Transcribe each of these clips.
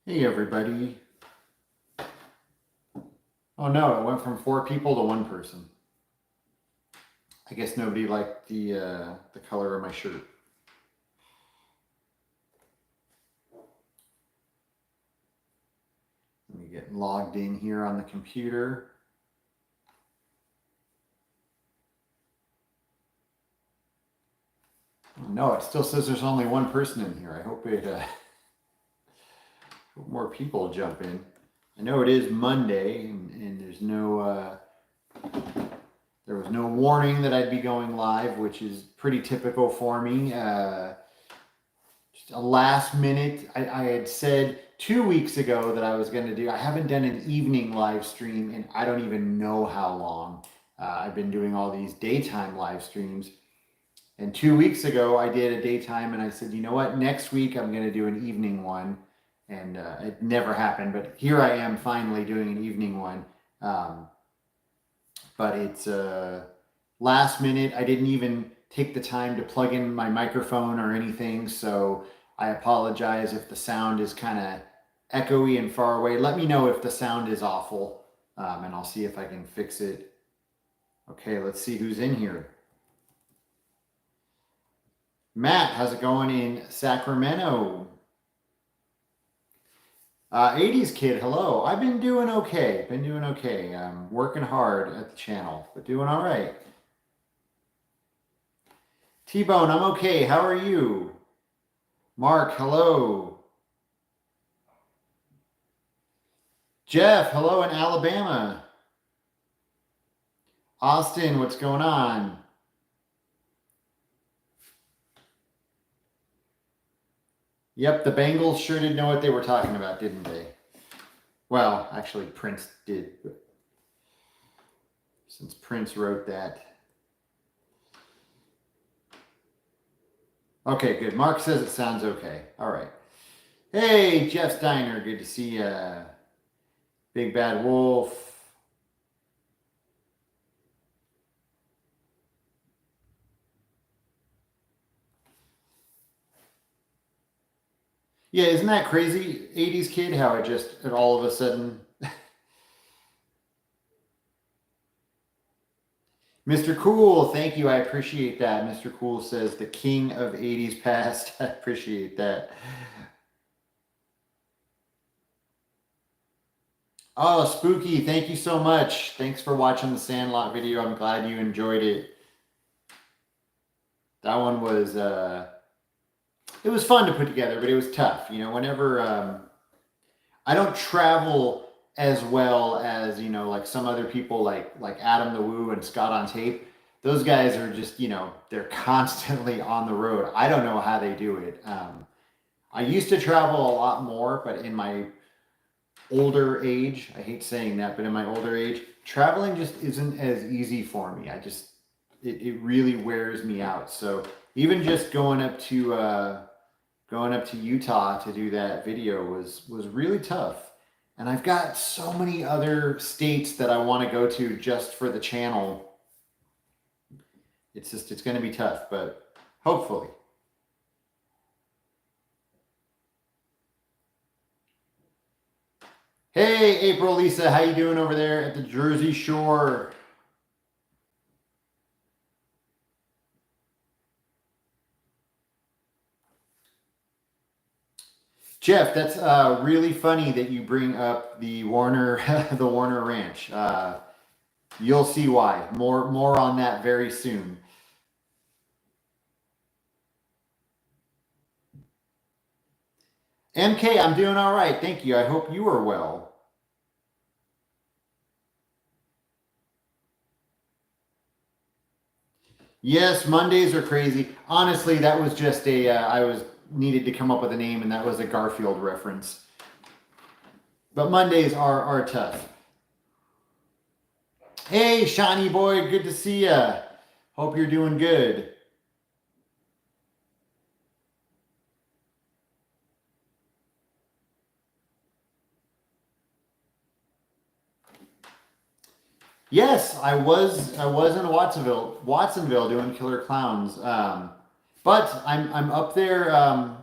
Hey everybody. Oh no, it went from 4 people to 1 person. I guess nobody liked the color of my shirt. Let me get logged in here on the computer. No, it still says there's only 1 person in here. I hope hope more people jump in. I know it is Monday, and there's no there was no warning that I'd be going live, which is pretty typical for me. Just a last minute. I had said 2 weeks ago that I was going to do. I haven't done an evening live stream in I don't even know how long. I've been doing all these daytime live streams. And 2 weeks ago, I did a daytime, and I said, you know what? Next week, I'm going to do an evening one. And it never happened, but here I am finally doing an evening one. But it's last minute. I didn't even take the time to plug in my microphone or anything, so I apologize if the sound is kind of echoey and far away. Let me know if the sound is awful, and I'll see if I can fix it. Okay, let's see who's in here. Matt, how's it going in Sacramento? 80s kid, hello. I've been doing okay. I'm working hard at the channel, but doing all right. T-Bone, I'm okay. How are you? Mark, hello. Jeff, hello in Alabama. Austin, what's going on? Yep, the Bengals sure did know what they were talking about, didn't they? Well, actually, Prince did. But since Prince wrote that. Okay, good. Mark says it sounds okay. All right. Hey, Jeff Steiner, good to see you. Big Bad Wolf. Yeah, isn't that crazy, 80s kid, how it all of a sudden... Mr. Cool, thank you. I appreciate that. Mr. Cool says the king of 80s past. I appreciate that. Oh, Spooky, thank you so much. Thanks for watching the Sandlot video. I'm glad you enjoyed it. That one was... it was fun to put together, but it was tough. You know, whenever I don't travel as well as, you know, like some other people like Adam the Woo and Scott on Tape. Those guys are just, you know, they're constantly on the road. I don't know how they do it. I used to travel a lot more, but in my older age, I hate saying that, but in my older age, traveling just isn't as easy for me. It really wears me out. So even just going up to Utah to do that video was really tough. And I've got so many other states that I want to go to just for the channel. It's going to be tough, but hopefully. Hey, April Lisa, how you doing over there at the Jersey Shore? Jeff, that's really funny that you bring up the Warner the Warner Ranch. You'll see why. More on that very soon. MK, I'm doing all right. Thank you. I hope you are well. Yes, Mondays are crazy. Honestly, that was just I needed to come up with a name, and that was a Garfield reference. But Mondays are tough. Hey, Shawnee boy, good to see ya. Hope you're doing good. Yes, I was in Watsonville doing Killer Clowns. But I'm up there,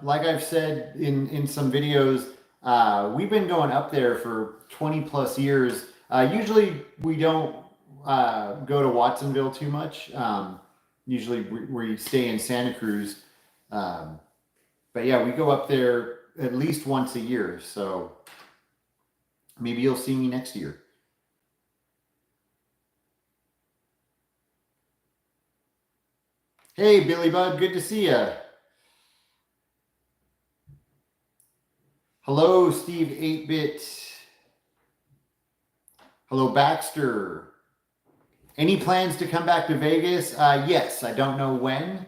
like I've said in some videos, We've been going up there for 20 plus years. Usually we don't go to Watsonville too much. Usually we stay in Santa Cruz. Um, but yeah, we go up there at least once a year. So maybe you'll see me next year. Hey, Billy Bud, good to see you. Hello, Steve 8-Bit. Hello, Baxter. Any plans to come back to Vegas? Yes, I don't know when,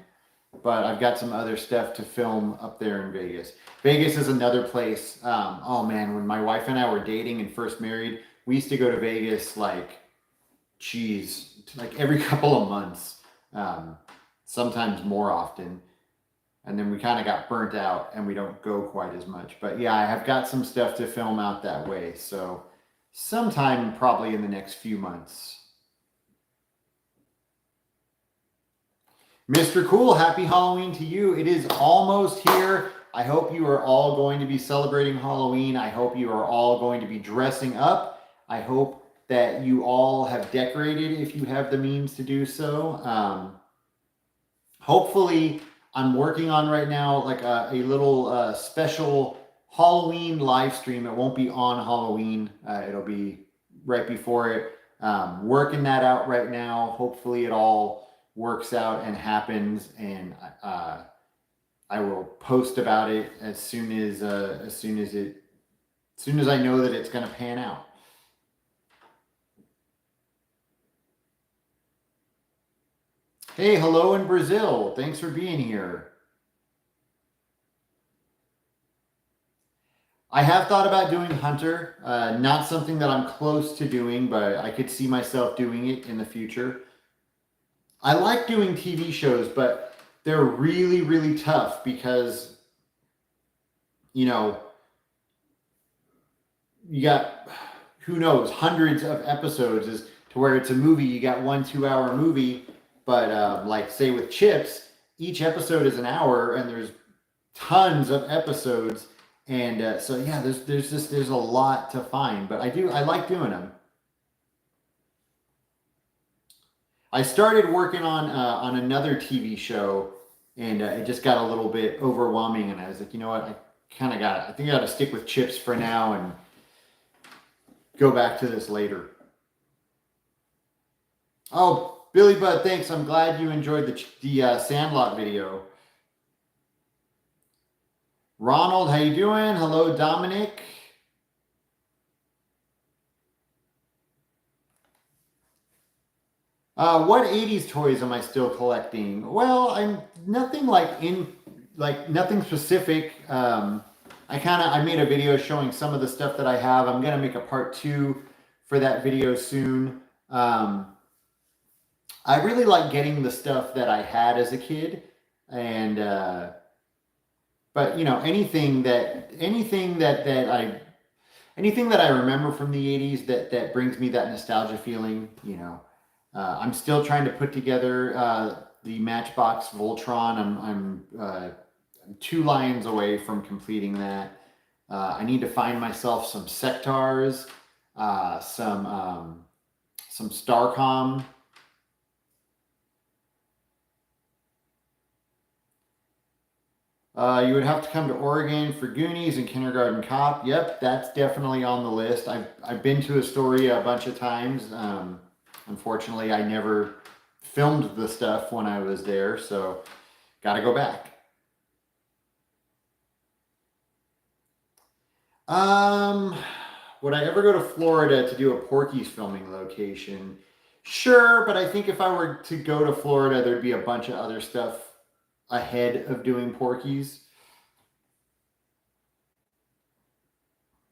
but I've got some other stuff to film up there in Vegas. Vegas is another place. Oh man, when my wife and I were dating and first married, we used to go to Vegas like every couple of months, sometimes more often. And then we kind of got burnt out and we don't go quite as much. But yeah, I have got some stuff to film out that way. So sometime probably in the next few months. Mr. Cool, happy Halloween to you. It is almost here. I hope you are all going to be celebrating Halloween. I hope you are all going to be dressing up. I hope that you all have decorated if you have the means to do so. Hopefully, I'm working on right now like a little special Halloween live stream. It won't be on Halloween. It'll be right before it. Working that out right now. Hopefully it all works out and happens, and I will post about it as soon as I know that it's going to pan out. Hey, hello in Brazil. Thanks for being here. I have thought about doing Hunter. Not something that I'm close to doing, but I could see myself doing it in the future. I like doing TV shows, but they're really, really tough because, you know, you got, who knows, hundreds of episodes is to where it's a movie. You got 1 2-hour movie, but like say with Chips, each episode is an hour and there's tons of episodes. And so, yeah, there's a lot to find, but I like doing them. I started working on another TV show, and it just got a little bit overwhelming. And I was like, you know what, I think I got to stick with Chips for now and go back to this later. Oh, Billy Bud, thanks. I'm glad you enjoyed the Sandlot video. Ronald, how you doing? Hello, Dominic. What 80s toys am I still collecting? Well, I'm nothing nothing specific. I made a video showing some of the stuff that I have. I'm gonna make a part 2 for that video soon. I really like getting the stuff that I had as a kid, and but you know, anything that I remember from the 80s that brings me that nostalgia feeling, you know. I'm still trying to put together the Matchbox Voltron. I'm 2 lines away from completing that. I need to find myself some Sectars, some Starcom. You would have to come to Oregon for Goonies and Kindergarten Cop. Yep, that's definitely on the list. I've been to Astoria a bunch of times. Unfortunately, I never filmed the stuff when I was there, so got to go back. Would I ever go to Florida to do a Porky's filming location? Sure, but I think if I were to go to Florida, there'd be a bunch of other stuff ahead of doing Porky's.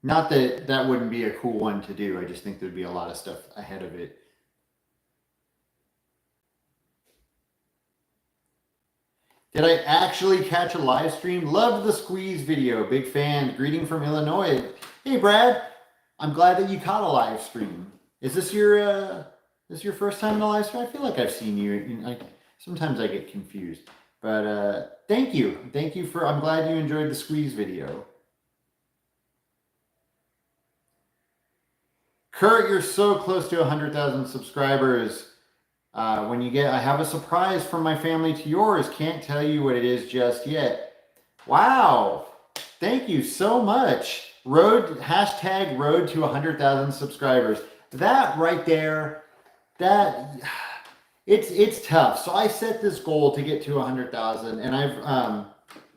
Not that that wouldn't be a cool one to do. I just think there'd be a lot of stuff ahead of it. Did I actually catch a live stream? Loved the squeeze video. Big fan. Greeting from Illinois. Hey, Brad. I'm glad that you caught a live stream. Is this your first time in a live stream? I feel like I've seen you. Sometimes I get confused. But thank you. Thank you I'm glad you enjoyed the squeeze video. Kurt, you're so close to 100,000 subscribers. When you get, I have a surprise from my family to yours. Can't tell you what it is just yet. Wow. Thank you so much. Hashtag road to 100,000 subscribers. That right there, that it's tough. So I set this goal to get to 100,000, and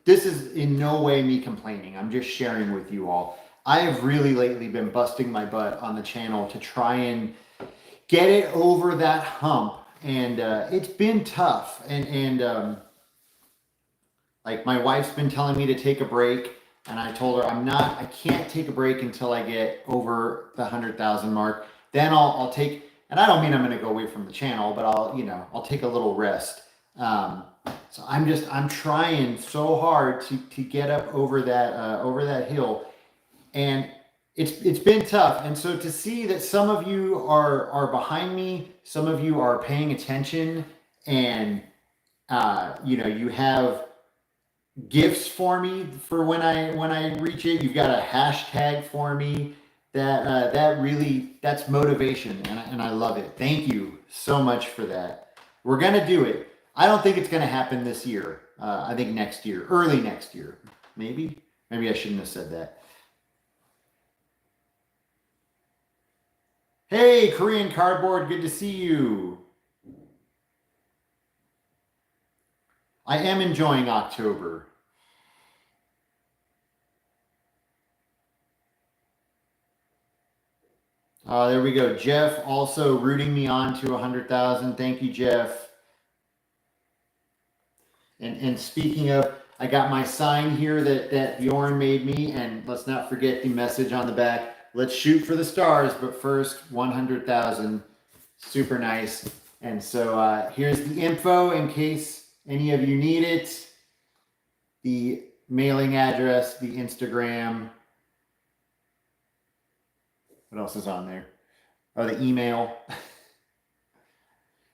this is in no way me complaining. I'm just sharing with you all. I have really lately been busting my butt on the channel to try and get it over that hump, and it's been tough. And like my wife's been telling me to take a break, and I told her I can't take a break until I get over the 100,000 mark. Then I'll take, and I don't mean I'm going to go away from the channel, but I'll take a little rest. So I'm trying so hard to get up over that hill, and it's been tough. And so to see that some of you are behind me, some of you are paying attention, and you have gifts for me for when I reach it. You've got a hashtag for me. That's motivation, and I love it. Thank you so much for that. We're gonna do it. I don't think it's gonna happen this year. I think next year, early next year, maybe. Maybe I shouldn't have said that. Hey, Korean Cardboard, good to see you. I am enjoying October. There we go. Jeff also rooting me on to 100,000. Thank you, Jeff. And speaking of, I got my sign here that Bjorn made me, and let's not forget the message on the back. Let's shoot for the stars, but first 100,000. Super nice. And so here's the info in case any of you need it. The mailing address, the Instagram. What else is on there? Oh, the email.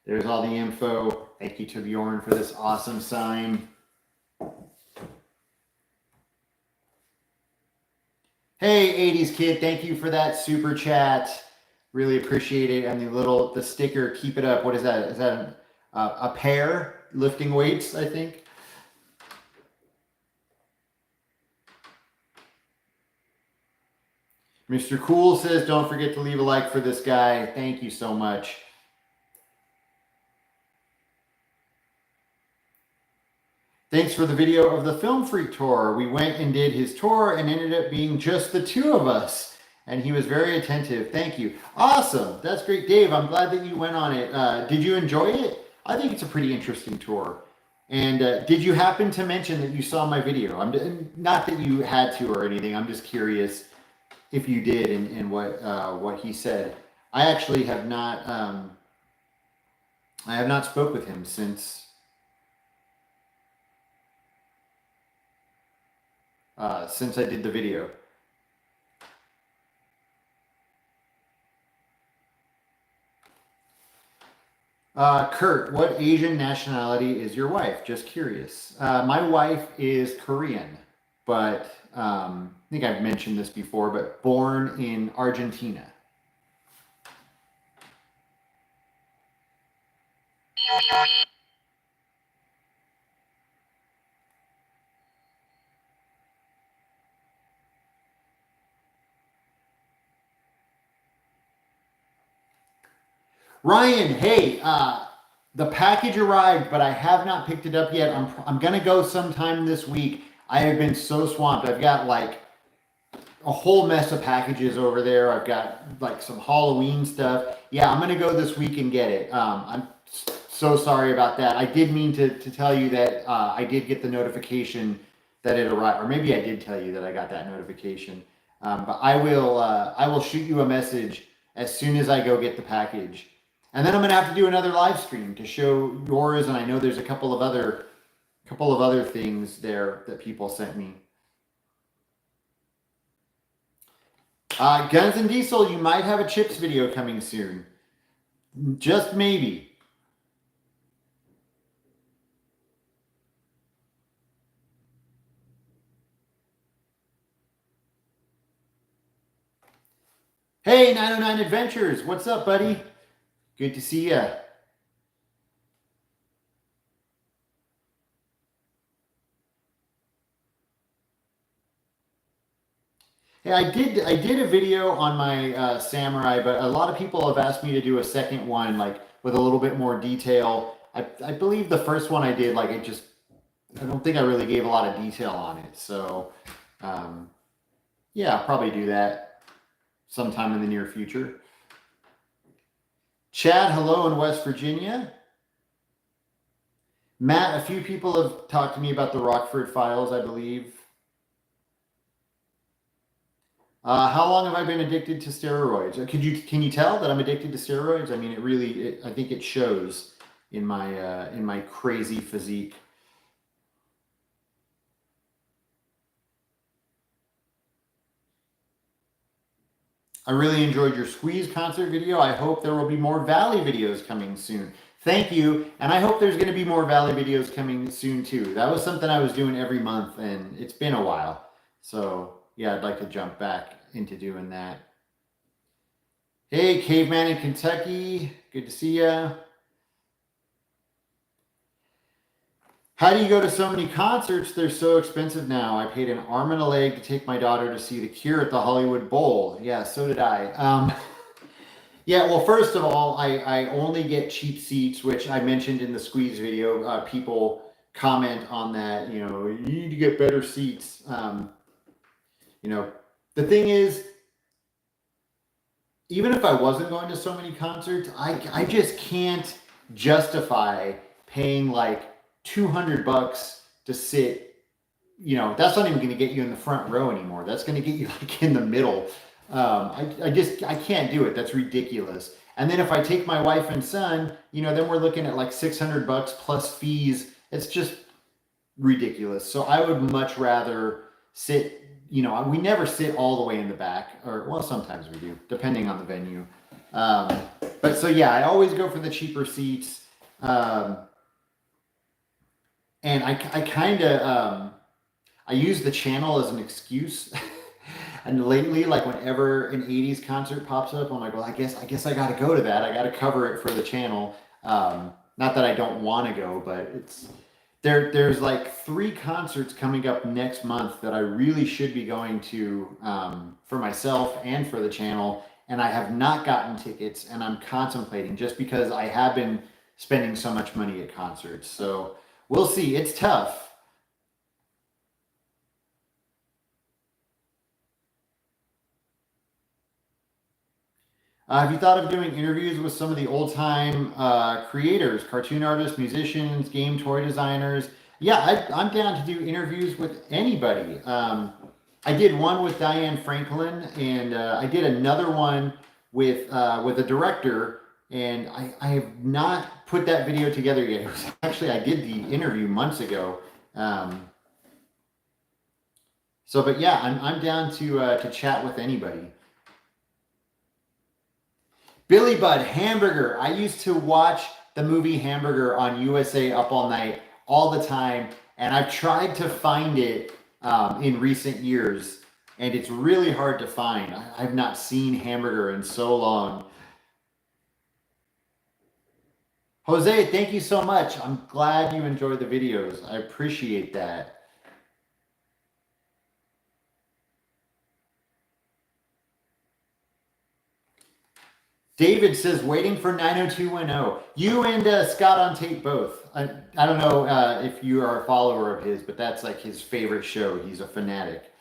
There's all the info. Thank you to Bjorn for this awesome sign. Hey, 80s kid, thank you for that super chat. Really appreciate it. And the sticker, keep it up. What is that? Is that a pair lifting weights, I think? Mr. Cool says, don't forget to leave a like for this guy. Thank you so much. Thanks for the video of the Film Freak tour. We went and did his tour and ended up being just the two of us. And he was very attentive. Thank you. Awesome. That's great. Dave, I'm glad that you went on it. Did you enjoy it? I think it's a pretty interesting tour. And did you happen to mention that you saw my video? Not that you had to or anything. I'm just curious if you did and what he said. I actually have not spoke with him since I did the video. Kurt, what Asian nationality is your wife? Just curious. My wife is Korean, but I think I've mentioned this before, but born in Argentina. Ryan, hey, the package arrived, but I have not picked it up yet. I'm gonna go sometime this week. I have been so swamped. I've got like a whole mess of packages over there. I've got like some Halloween stuff. Yeah, I'm gonna go this week and get it. I'm so sorry about that. I did mean to tell you that I did get the notification that it arrived, or maybe I did tell you that I got that notification. But I will shoot you a message as soon as I go get the package. And then I'm gonna have to do another live stream to show yours, and I know there's a couple of other things there that people sent me. Guns and Diesel, you might have a Chips video coming soon. Just maybe. Hey, 909 Adventures. What's up, buddy? Good to see you. Hey, I did a video on my samurai, but a lot of people have asked me to do a second one, like with a little bit more detail. I believe the first one I did, like I don't think I really gave a lot of detail on it. So, um, yeah, I'll probably do that sometime in the near future. Chad, hello in West Virginia. Matt, a few people have talked to me about the Rockford Files, I believe. How long have I been addicted to steroids? Can you tell that I'm addicted to steroids? I mean, I think it shows in my crazy physique. I really enjoyed your Squeeze concert video. I hope there will be more Valley videos coming soon. Thank you, and I hope there's going to be more Valley videos coming soon too. That was something I was doing every month, and it's been a while. So yeah, I'd like to jump back into doing that. Hey, Caveman in Kentucky, good to see ya. How do you go to so many concerts? They're so expensive now. I paid an arm and a leg to take my daughter to see The Cure at the Hollywood Bowl. Yeah, so did I. Yeah, well, first of all, I only get cheap seats, which I mentioned in the Squeeze video. People comment on that, you need to get better seats. You know, the thing is, even if I wasn't going to so many concerts, I just can't justify paying like 200 bucks to sit. That's not even going to get you in the front row anymore. That's going to get you like in the middle. I can't do it. That's ridiculous. And then if I take my wife and son, then we're looking at like 600 bucks plus fees. It's just ridiculous. So I would much rather sit. We never sit all the way in the back, or well, sometimes we do, depending on the venue. Um, but so yeah, I always go for the cheaper seats. And I kind of I use the channel as an excuse. And lately, like whenever an '80s concert pops up, I'm like, well, I guess I got to go to that. I got to cover it for the channel. Not that I don't want to go, but there's like 3 concerts coming up next month that I really should be going to, for myself and for the channel, and I have not gotten tickets, and I'm contemplating just because I have been spending so much money at concerts. So we'll see. It's tough. Have you thought of doing interviews with some of the old time creators, cartoon artists, musicians, game toy designers? Yeah, I'm down to do interviews with anybody. I did one with Diane Franklin, and I did another one with a director, and I have not put that video together yet. It was actually, I did the interview months ago. Um, but yeah, I'm down to chat with anybody. Billy Budd, Hamburger. I used to watch the movie Hamburger on USA Up All Night all the time, and I've tried to find it in recent years, and it's really hard to find. I've not seen Hamburger in so long. Jose, thank you so much. I'm glad you enjoyed the videos. I appreciate that. David says, waiting for 90210. You and Scott on tape both. I don't know if you are a follower of his, but that's like his favorite show. He's a fanatic.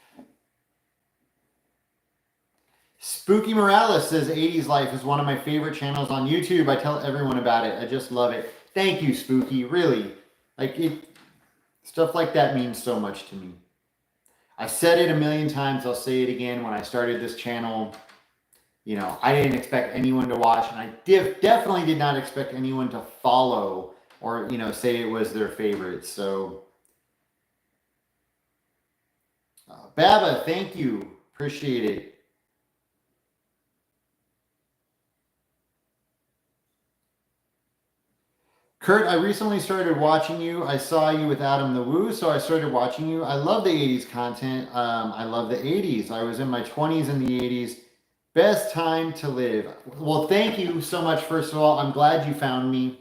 Spooky Morales says 80s Life is one of my favorite channels on YouTube. I tell everyone about it. I just love it. Thank you, Spooky. Really. Stuff like that means so much to me. I said it a million times. I'll say it again. When I started this channel, I didn't expect anyone to watch, and I definitely did not expect anyone to follow or, say it was their favorite. So, Baba, thank you. Appreciate it. Kurt, I recently started watching you. I saw you with Adam the Woo, so I started watching you. I love the 80s content. I love the 80s. I was in my 20s in the 80s. Best time to live. Well, thank you so much. First of all, I'm glad you found me.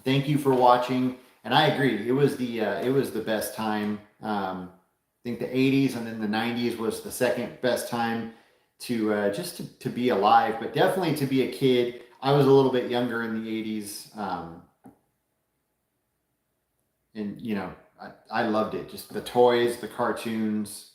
Thank you for watching. And I agree. It was the best time. I think the 80s and then the 90s was the second best time to to be alive, but definitely to be a kid. I was a little bit younger in the 80s. And you know, I loved it. Just the toys, the cartoons.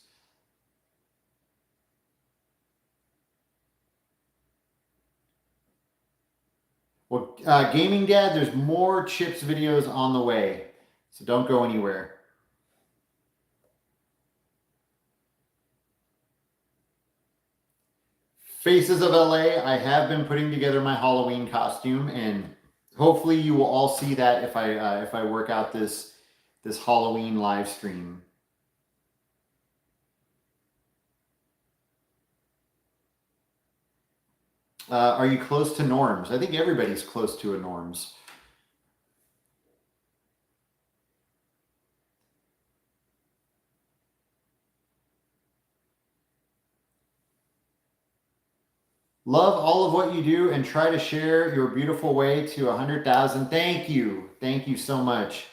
Well, Gaming Dad, there's more Chips videos on the way, so don't go anywhere. Faces of LA, I have been putting together my Halloween costume, and hopefully you will all see that if I work out this Halloween live stream. Are you close to norms? I think everybody's close to a norms. Love all of what you do and try to share your beautiful way to 100,000. Thank you. Thank you so much.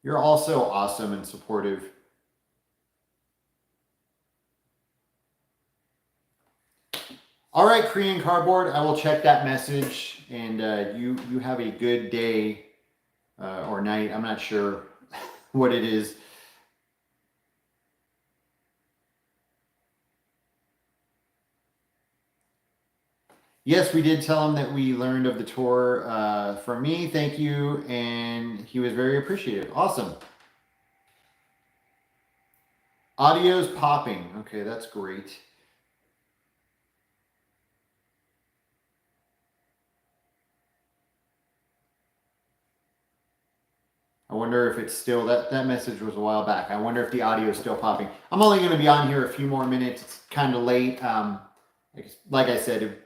You're also awesome and supportive. All right, Korean Cardboard, I will check that message, and you have a good day or night. I'm not sure what it is. Yes, we did tell him that we learned of the tour from me. Thank you, and he was very appreciative. Awesome. Audio's popping. Okay, that's great. I wonder if it's still, that message was a while back. I wonder if the audio is still popping. I'm only going to be on here a few more minutes. It's kind of late. Like I said,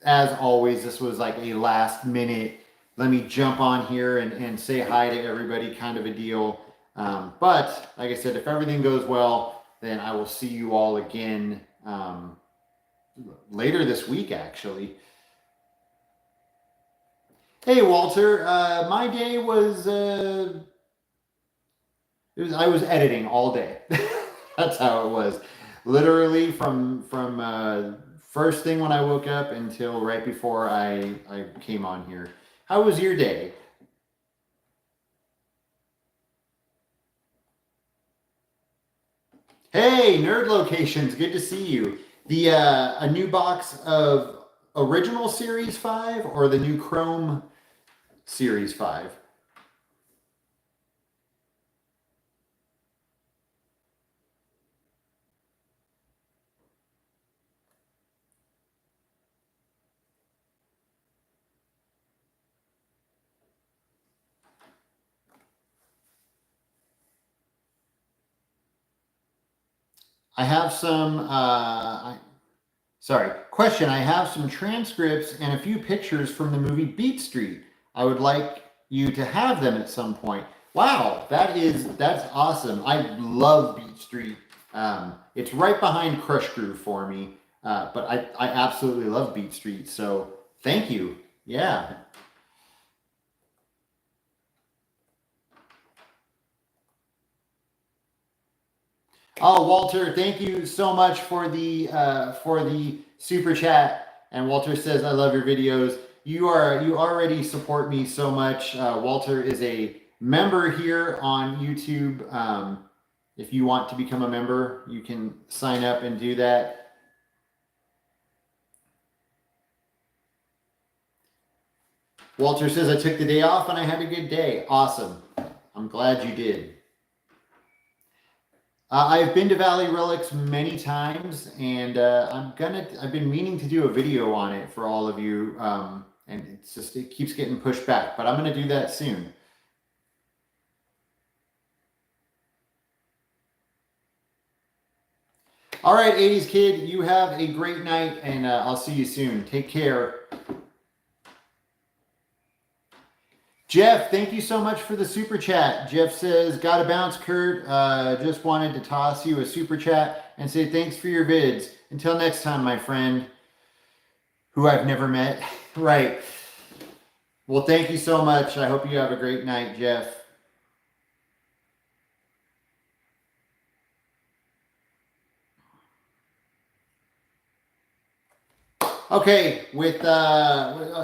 as always, this was like a last minute, let me jump on here and say hi to everybody kind of a deal. But like I said, if everything goes well, then I will see you all again later this week, actually. Hey, Walter, my day was I was editing all day. That's how it was. Literally from first thing when I woke up until right before I came on here. How was your day? Hey, Nerd Locations, good to see you. The a new box of original Series 5 or the new Chrome Series 5? I have some sorry, question. I have some transcripts and a few pictures from the movie Beat Street. I would like you to have them at some point. Wow, that's awesome. I love Beat Street. It's right behind Crush Groove for me, but I absolutely love Beat Street. So thank you. Yeah. Oh, Walter, thank you so much for the super chat. And Walter says, "I love your videos. You already support me so much." Walter is a member here on YouTube. If you want to become a member, you can sign up and do that. Walter says, "I took the day off and I had a good day." Awesome. I'm glad you did. I've been to Valley Relics many times, and I've been meaning to do a video on it for all of you, and it keeps getting pushed back, but I'm gonna do that soon. All right, 80s kid, you have a great night, and I'll see you soon. Take care. Jeff, thank you so much for the super chat. Jeff says, gotta bounce, Kurt. Just wanted to toss you a super chat and say thanks for your vids. Until next time, my friend, who I've never met. Right. Well, thank you so much. I hope you have a great night, Jeff. Okay, with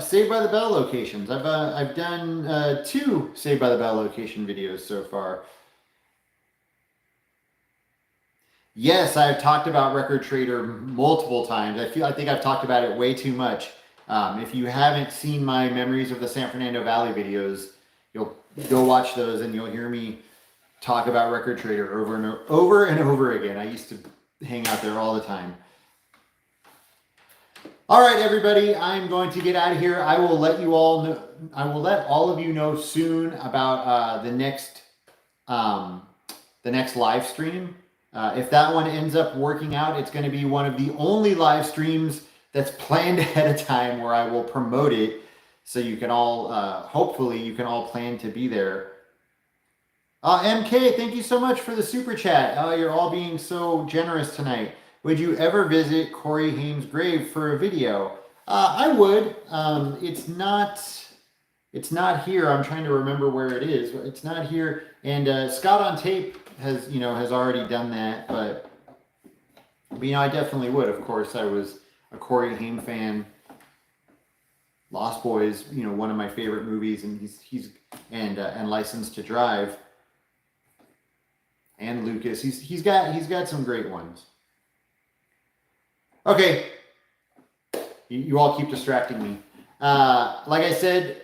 Saved by the Bell locations, I've done 2 Saved by the Bell location videos so far. Yes, I've talked about Record Trader multiple times. I think I've talked about it way too much. If you haven't seen my Memories of the San Fernando Valley videos, you'll go watch those and you'll hear me talk about Record Trader over and over again. I used to hang out there all the time. All right, everybody, I'm going to get out of here. I will let you all know. I will let all of you know soon about the next live stream. If that one ends up working out, it's going to be one of the only live streams that's planned ahead of time where I will promote it, so you can all hopefully you can all plan to be there. MK, thank you so much for the super chat. You're all being so generous tonight. Would you ever visit Corey Haim's grave for a video? I would. It's not here. I'm trying to remember where it is. It's not here. And Scott on Tape has already done that. But I definitely would. Of course, I was a Corey Haim fan. Lost Boys, one of my favorite movies, and he's License to Drive. And Lucas, he's got some great ones. Okay, you all keep distracting me. Like I said,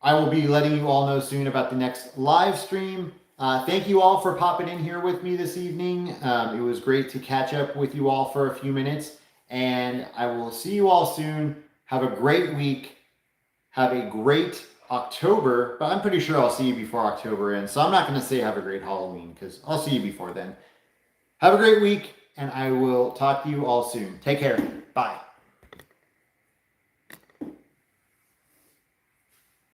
I will be letting you all know soon about the next live stream. Thank you all for popping in here with me this evening. It was great to catch up with you all for a few minutes, and I will see you all soon. Have a great week. Have a great October, but I'm pretty sure I'll see you before October ends, so I'm not going to say have a great Halloween, because I'll see you before then. Have a great week, and I will talk to you all soon. Take care. Bye.